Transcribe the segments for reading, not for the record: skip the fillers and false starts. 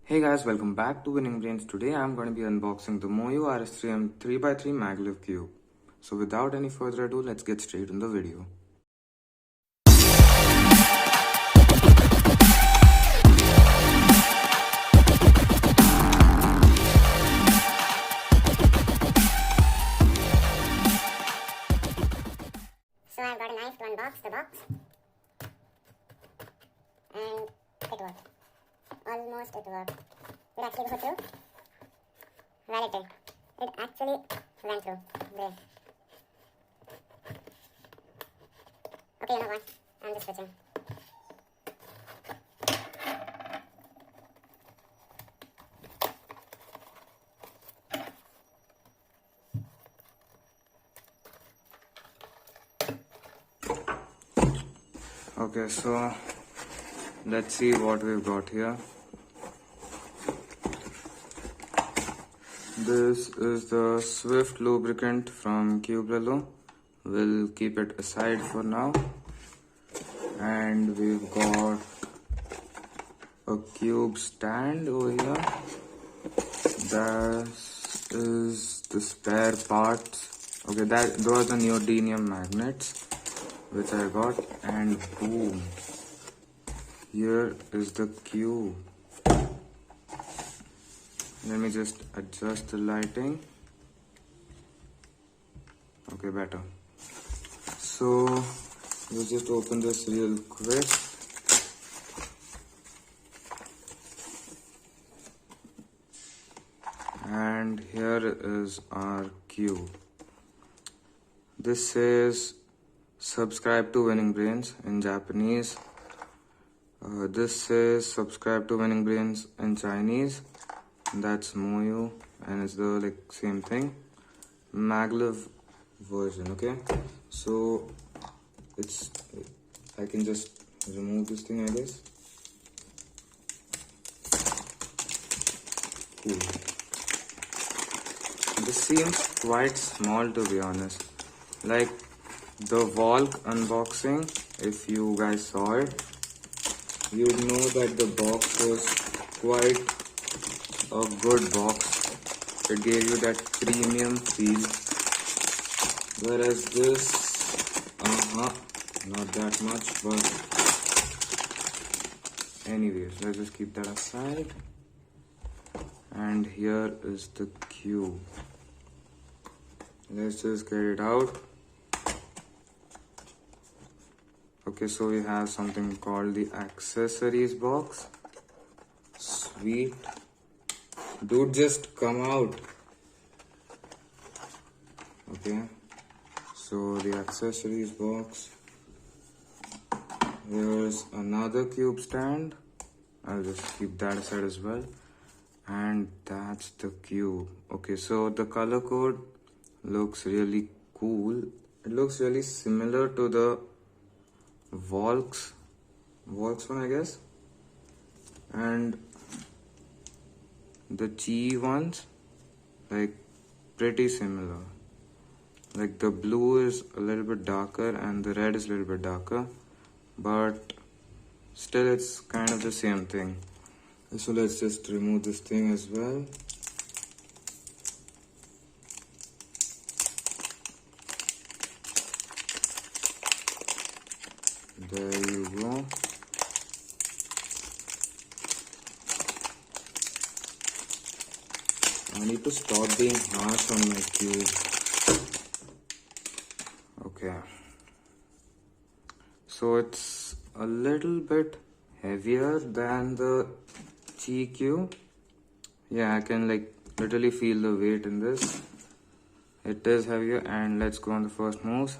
Hey guys, welcome back to Winning Brains. Today I'm going to be unboxing the Moyo RS3M 3x3 Maglev Cube. So without any further ado, let's get straight in the video. So I've got a knife to unbox the box, and it worked. Almost it worked. Did it actually go through? Well, it did. It actually went through. Great. Okay, you know what? I'm just switching. Okay, so let's see what we've got here. This is the Swift lubricant from Cubello. We'll keep it aside for now. And we've got a cube stand over here. That is the spare parts. Okay, those are the neodymium magnets which I got, and boom, here is the cube. Let me just adjust the lighting. Okay, better. So let's just open this real quick. And here is our cube. This says subscribe to Winning Brains in Japanese. This says subscribe to Winning Brains in Chinese. That's Moyo, and it's the same thing. Maglev version, okay? So I can just remove this thing, I guess. Cool. This seems quite small, to be honest. Like the Volk unboxing, if you guys saw it, you'd know that the box was quite a good box. It gave you that premium feel. Whereas this, not that much, but anyways, let's just keep that aside. And here is the cube. Let's just get it out. Okay, so we have something called the accessories box. Sweet. Dude, just come out. Okay, so the accessories box. Here's another cube stand. I'll just keep that aside as well. And that's the cube. Okay, so the color code looks really cool. It looks really similar to the Volks one, I guess, and the Chi ones, pretty similar. Like the blue is a little bit darker and the red is a little bit darker, but still it's kind of the same thing. So let's just remove this thing as well. There you go. I need to stop being harsh on my cube. Okay. So it's a little bit heavier than the Chi cube. Yeah, I can literally feel the weight in this. It is heavier, and let's go on the first moves.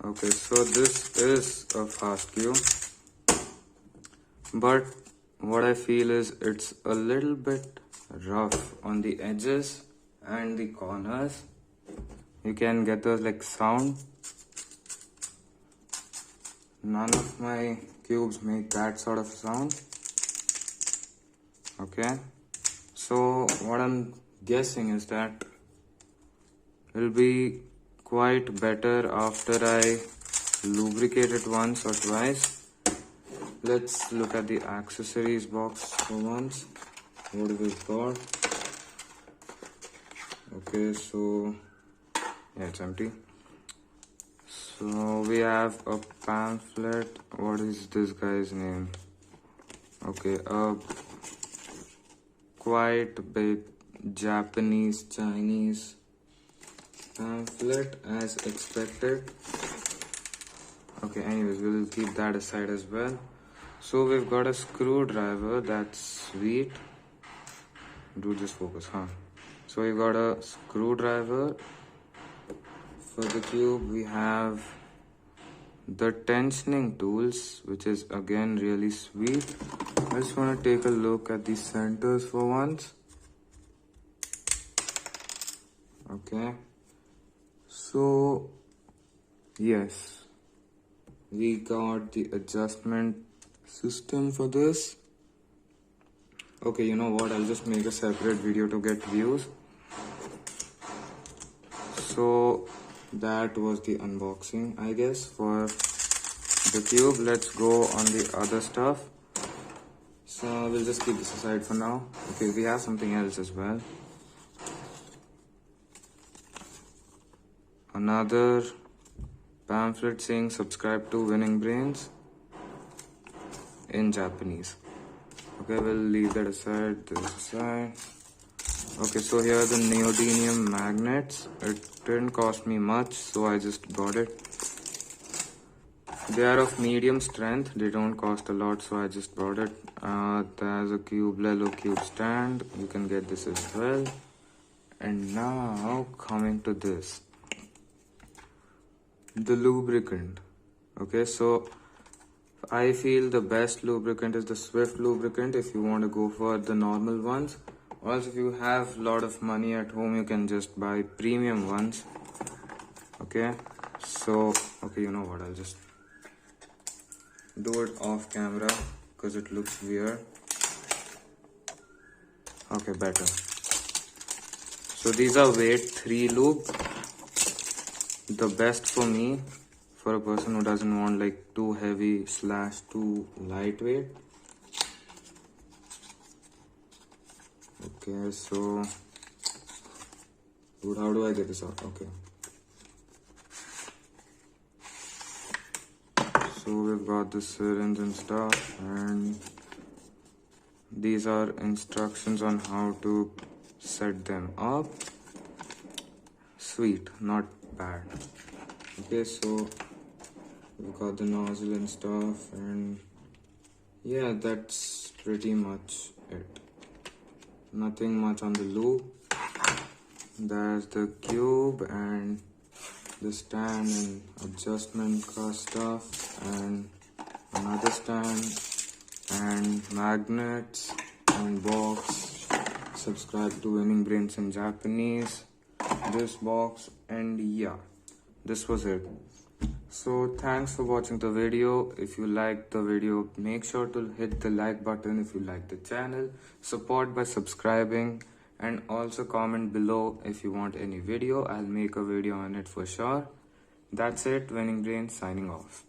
Okay, so this is a fast cube, but what I feel is it's a little bit rough on the edges and the corners. You can get those like sound. None of my cubes make that sort of sound. Okay, so what I'm guessing is that it'll be quite better after I lubricate it once or twice. Let's look at the accessories box for once. What have we got? Okay, so yeah, it's empty. So we have a pamphlet. What is this guy's name? Okay, a quite big Japanese Chinese pamphlet as expected. Okay, anyways, we'll keep that aside as well. So we've got a screwdriver. That's sweet. Do just focus, huh? So we've got a screwdriver. For the cube, we have the tensioning tools, which is again really sweet. I just want to take a look at the centers for once. Okay, so yes, we got the adjustment system for this. Okay, you know what, I'll just make a separate video to get views. So that was the unboxing, I guess, for the cube. Let's go on the other stuff. So we'll just keep this aside for now. Okay, we have something else as well. Another pamphlet saying subscribe to Winning Brains in Japanese. Okay, we'll leave that aside, this aside. Okay, so here are the neodymium magnets. It didn't cost me much, so I just bought it. They are of medium strength. They don't cost a lot, so I just bought it. There's a Lelo cube stand. You can get this as well. And now coming to this, the lubricant. Okay, so I feel the best lubricant is the Swift lubricant if you want to go for the normal ones. Also, if you have a lot of money at home, you can just buy premium ones. Okay, so okay, you know what, I'll just do it off camera because it looks weird. Okay, better. So these are weight 3 lube. The best for me, for a person who doesn't want like too heavy / too lightweight. Okay, so dude, how do I get this out? Okay, so we've got the syringe and stuff, and these are instructions on how to set them up. Sweet, not bad. Okay, so we've got the nozzle and stuff, and yeah, that's pretty much it. Nothing much on the lube. There's the cube and the stand and adjustment stuff, and another stand and magnets and box. Subscribe to Winning Brains in Japanese. This box, and yeah, this was it. So thanks for watching the video. If you liked the video, make sure to hit the like button if you like the channel. Support by subscribing, and also comment below if you want any video. I'll make a video on it for sure. That's it. Winning Brains signing off.